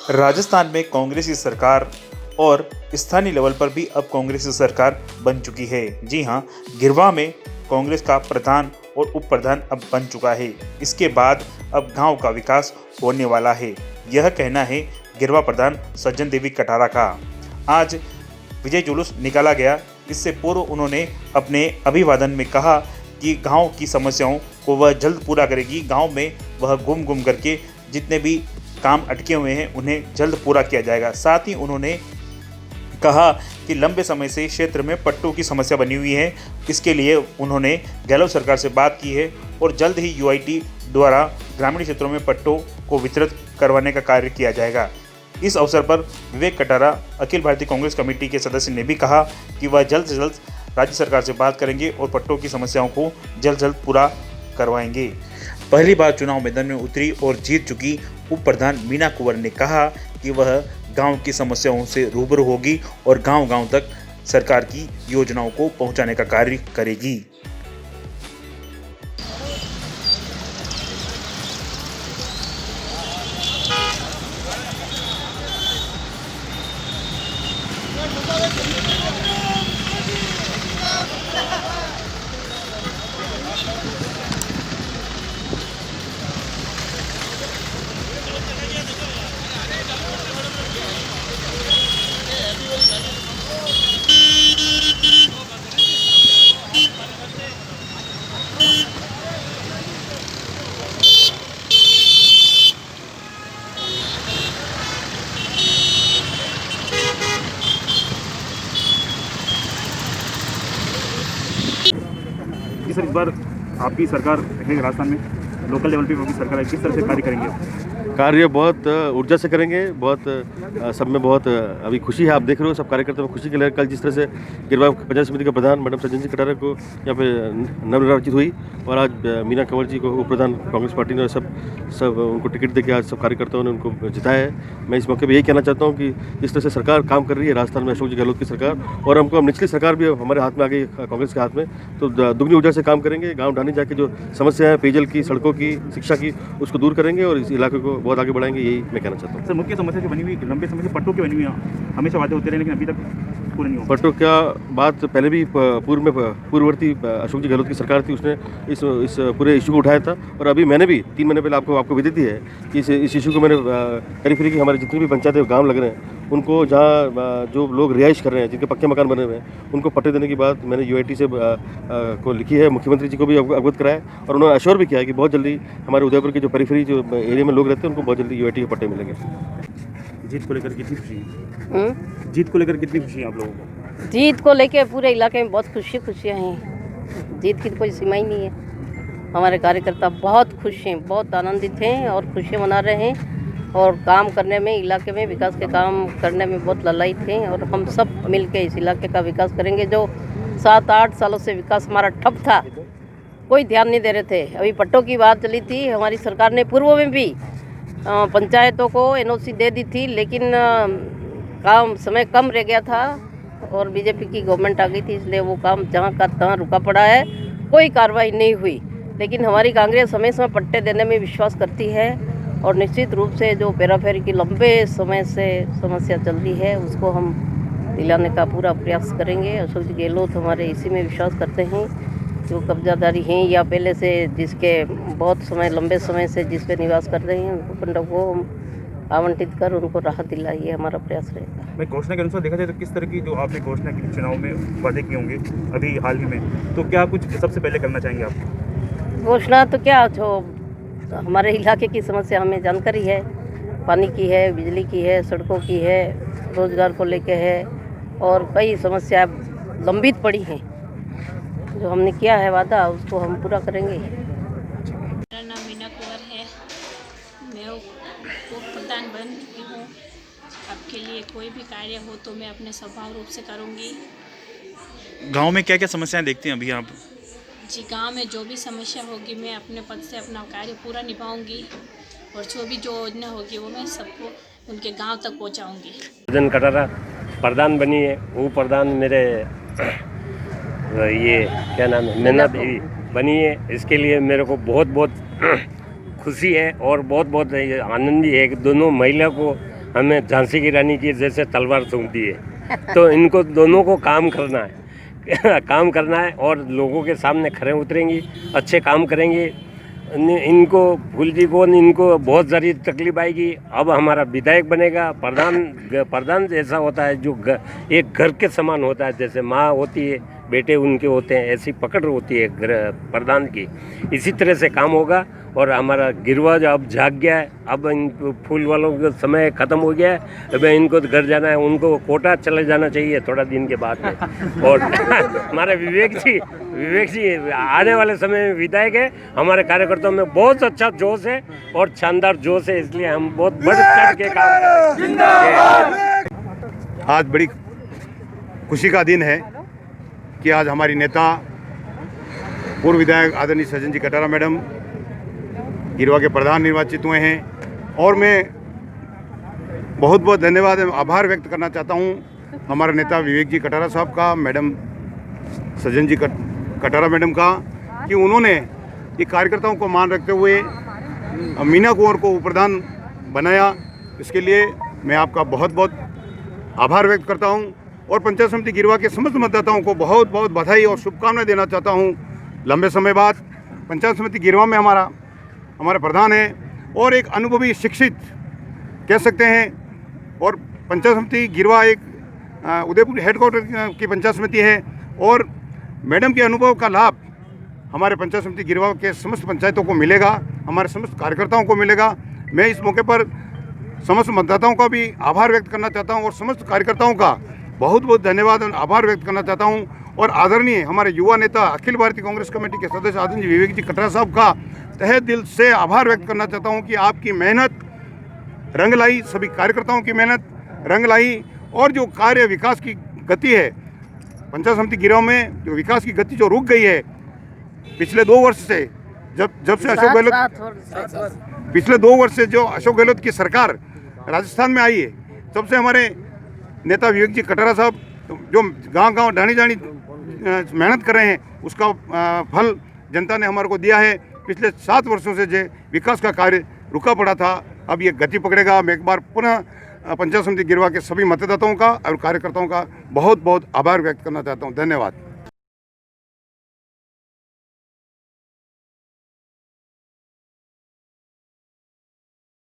राजस्थान में कांग्रेस की सरकार और स्थानीय लेवल पर भी अब कांग्रेस की सरकार बन चुकी है। जी हां, गिरवा में कांग्रेस का प्रधान और उप प्रधान अब बन चुका है। इसके बाद अब गांव का विकास होने वाला है, यह कहना है गिरवा प्रधान सज्जन देवी कटारा का। आज विजय जुलूस निकाला गया। इससे पूर्व उन्होंने अपने अभिवादन में कहा कि गांव की समस्याओं को वह जल्द पूरा करेगी। गांव में वह घूम करके जितने भी काम अटके हुए हैं उन्हें जल्द पूरा किया जाएगा। साथ ही उन्होंने कहा कि लंबे समय से क्षेत्र में पट्टों की समस्या बनी हुई है। इसके लिए उन्होंने गहलोत सरकार से बात की है और जल्द ही यूआईटी द्वारा ग्रामीण क्षेत्रों में पट्टों को वितरित करवाने का कार्य किया जाएगा। इस अवसर पर विवेक कटारा, अखिल भारतीय कांग्रेस कमेटी के सदस्य ने भी कहा कि वह जल्द से जल्द राज्य सरकार से बात करेंगे और पट्टों की समस्याओं को जल्द पूरा करवाएंगे। पहली बार चुनाव मैदान में उतरी और जीत चुकी उप प्रधान मीना कुंवर ने कहा कि वह गांव की समस्याओं से रूबरू होगी और गांव-गांव तक सरकार की योजनाओं को पहुंचाने का कार्य करेगी। सर, इस बार आपकी सरकार है राजस्थान में, लोकल लेवल पे आपकी सरकार है, किस तरह से कार्य करेंगे आप? कार्य बहुत ऊर्जा से करेंगे। बहुत सब में बहुत अभी खुशी है। आप देख रहे हो सब कार्यकर्ता में खुशी के लिए। कल जिस तरह से गिरवा पंचायत समिति के प्रधान मैडम सज्जन सिंह कटारा को यहाँ पे नवनिर्वाचित हुई और आज मीना कंवर जी को उप प्रधान कांग्रेस पार्टी ने सब उनको टिकट देकर आज सब कार्यकर्ताओं ने उनको जिताया है। मैं इस मौके पर यही कहना चाहता हूँ कि जिस तरह से सरकार काम कर रही है राजस्थान में अशोक जी गहलोत की सरकार, और हमको निचली सरकार भी हमारे हाथ में आ गई कांग्रेस के हाथ में, तो दुगनी ऊर्जा से काम करेंगे। गाँव ढानी जाके जो समस्या है पेयजल की, सड़कों की, शिक्षा की, उसको दूर करेंगे और इस इलाके को बहुत आगे बढ़ाएंगे। यही मैं कहना चाहता हूँ। सर, मुख्य समस्या जो बनी हुई लंबे समय से पट्टों की बनी हुई है, हमेशा वादे होते रहे लेकिन अभी तक पूरे नहीं हो। पट्टों का बात पहले भी पूर्ववर्ती अशोक जी गहलोत की सरकार थी, उसने इस पूरे इशू को उठाया था और अभी मैंने भी 3 महीने पहले आपको विदित ही है कि इस इशू को मैंने पेरिफेरी की हमारे जितनी भी पंचायतें गाँव लग रहे हैं उनको, जहाँ जो लोग रिहाइश कर रहे हैं, जिनके पक्के मकान बने हुए हैं, उनको पट्टे देने की बात मैंने यूआईटी से को लिखी है। मुख्यमंत्री जी को भी अवगत कराया और उन्होंने अश्योर भी किया है कि बहुत जल्दी हमारे उदयपुर के जो पेरिफेरी जो एरिया में लोग रहते हैं उनको बहुत जल्दी यूआईटी के पट्टे मिलेंगे। जीत को लेकर कितनी खुशी है? जीत को लेकर कितनी खुशी है आप लोगों को? जीत को लेके पूरे इलाके में बहुत खुशियाँ हैं। जीत की कोई सीमा ही नहीं है। हमारे कार्यकर्ता बहुत खुश हैं, बहुत आनंदित हैं और खुशियाँ मना रहे हैं और काम करने में, इलाके में विकास के काम करने में बहुत ललायित हैं और हम सब मिलके इस इलाके का विकास करेंगे। जो 7-8 सालों से विकास हमारा ठप था, कोई ध्यान नहीं दे रहे थे। अभी पट्टों की बात चली थी, हमारी सरकार ने पूर्व में भी पंचायतों को एनओसी दे दी थी, लेकिन काम समय कम रह गया था और बीजेपी की गवर्नमेंट आ गई थी, इसलिए वो काम जहाँ का तहाँ रुका पड़ा है, कोई कार्रवाई नहीं हुई। लेकिन हमारी कांग्रेस समय पट्टे देने में विश्वास करती है और निश्चित रूप से जो पेराफेरी की लंबे समय से समस्या चल रही है उसको हम दिलाने का पूरा प्रयास करेंगे। अशोक जी गहलोत हमारे इसी में विश्वास करते हैं, जो कब्जादारी हैं या पहले से जिसके बहुत समय लंबे समय से जिस पे निवास कर रहे हैं उनको खंडों को हम आवंटित कर उनको राहत दिलाइए, हमारा प्रयास रहेगा। मैं घोषणा के अनुसार देखा जाए तो किस तरह की जो आपने घोषणा की चुनाव में वादे किए होंगे अभी हाल ही में, तो क्या कुछ सबसे पहले करना चाहेंगे आप? घोषणा तो क्या, जो हमारे इलाके की समस्या हमें जानकारी है, पानी की है, बिजली की है, सड़कों की है, रोजगार को लेके है और कई समस्या लंबित पड़ी हैं। जो हमने किया है वादा उसको हम पूरा करेंगे। मेरा नाम मीना कुंवर है। मैं उप प्रधान बन चुकी हूँ। आपके लिए कोई भी कार्य हो तो मैं अपने स्वभाव रूप से करूँगी। गांव में क्या क्या समस्याएं देखती हैं अभी आप? जी, गांव में जो भी समस्या होगी मैं अपने पद से अपना कार्य पूरा निभाऊंगी और जो भी जो योजना होगी वो मैं सबको उनके गांव तक पहुंचाऊंगी। सज्जन कटारा प्रधान बनी है, वो प्रधान मेरे ये क्या नाम है, मीना देवी बनी है। इसके लिए मेरे को बहुत खुशी है और बहुत आनंद है कि दोनों महिला को हमें झांसी की रानी की जैसे तलवार सौंप दी है। तो इनको दोनों को काम करना है काम करना है और लोगों के सामने खड़े उतरेंगी, अच्छे काम करेंगी। इनको फूल जी को इनको बहुत ज़्यादा तकलीफ आएगी। अब हमारा विधायक बनेगा, प्रधान जैसा होता है जो एक घर के समान होता है, जैसे माँ होती है बेटे उनके होते हैं, ऐसी पकड़ होती है प्रधान की। इसी तरह से काम होगा और हमारा गिरवा जो अब जाग गया है, अब इन फूल वालों का समय ख़त्म हो गया है। अब इनको घर जाना है, उनको कोटा चले जाना चाहिए थोड़ा दिन के बाद में। और हमारे विवेक जी आने वाले समय में विधायक है। हमारे कार्यकर्ताओं में बहुत अच्छा जोश है और शानदार जोश है, इसलिए हम बहुत बढ़ चढ़ के काम कर रहे हैं। आज बड़ी खुशी का दिन है कि आज हमारी नेता पूर्व विधायक आदरणीय सज्जन जी कटारा मैडम गिरवा के प्रधान निर्वाचित हुए हैं और मैं बहुत बहुत धन्यवाद एवं आभार व्यक्त करना चाहता हूं हमारे नेता विवेक जी कटारा साहब का, मैडम सज्जन जी कटारा मैडम का, कि उन्होंने ये कार्यकर्ताओं को मान रखते हुए मीना कुंवर को उप प्रधान बनाया। इसके लिए मैं आपका बहुत बहुत आभार व्यक्त करता हूं और पंचायत समिति गिरवा के समस्त मतदाताओं को बहुत बहुत बधाई और शुभकामनाएं देना चाहता हूं। लंबे समय बाद पंचायत समिति गिरवा में हमारे प्रधान हैं और एक अनुभवी शिक्षित कह सकते हैं। और पंचायत समिति गिरवा एक उदयपुर हेडक्वार्टर की पंचायत समिति है और मैडम के अनुभव का लाभ हमारे पंचायत समिति गिरवा के समस्त पंचायतों को मिलेगा, हमारे समस्त कार्यकर्ताओं को मिलेगा। मैं इस मौके पर समस्त मतदाताओं का भी आभार व्यक्त करना चाहता हूं और समस्त कार्यकर्ताओं का बहुत बहुत धन्यवाद और आभार व्यक्त करना चाहता हूं। और आदरणीय हमारे युवा नेता अखिल भारतीय कांग्रेस कमेटी के सदस्य आदरणीय विवेक जी कटारा साहब का तहे दिल से आभार व्यक्त करना चाहता हूं कि आपकी मेहनत रंग लाई, सभी कार्यकर्ताओं की मेहनत रंग लाई और जो कार्य विकास की गति है पंचायत समिति गिरवा में, जो विकास की गति जो रुक गई है पिछले 2 वर्ष से, जब से अशोक गहलोत पिछले 2 वर्ष से जो अशोक गहलोत की सरकार राजस्थान में आई है, तब से हमारे नेता विवेक जी कटारा साहब जो गांव-गांव ढाणी-ढाणी मेहनत कर रहे हैं, उसका फल जनता ने हमारे को दिया है। पिछले 7 वर्षों से जो विकास का कार्य रुका पड़ा था, अब ये गति पकड़ेगा। मैं एक बार पुनः पंचायत समिति गिरवा के सभी मतदाताओं का और कार्यकर्ताओं का बहुत बहुत आभार व्यक्त करना चाहता हूँ। धन्यवाद।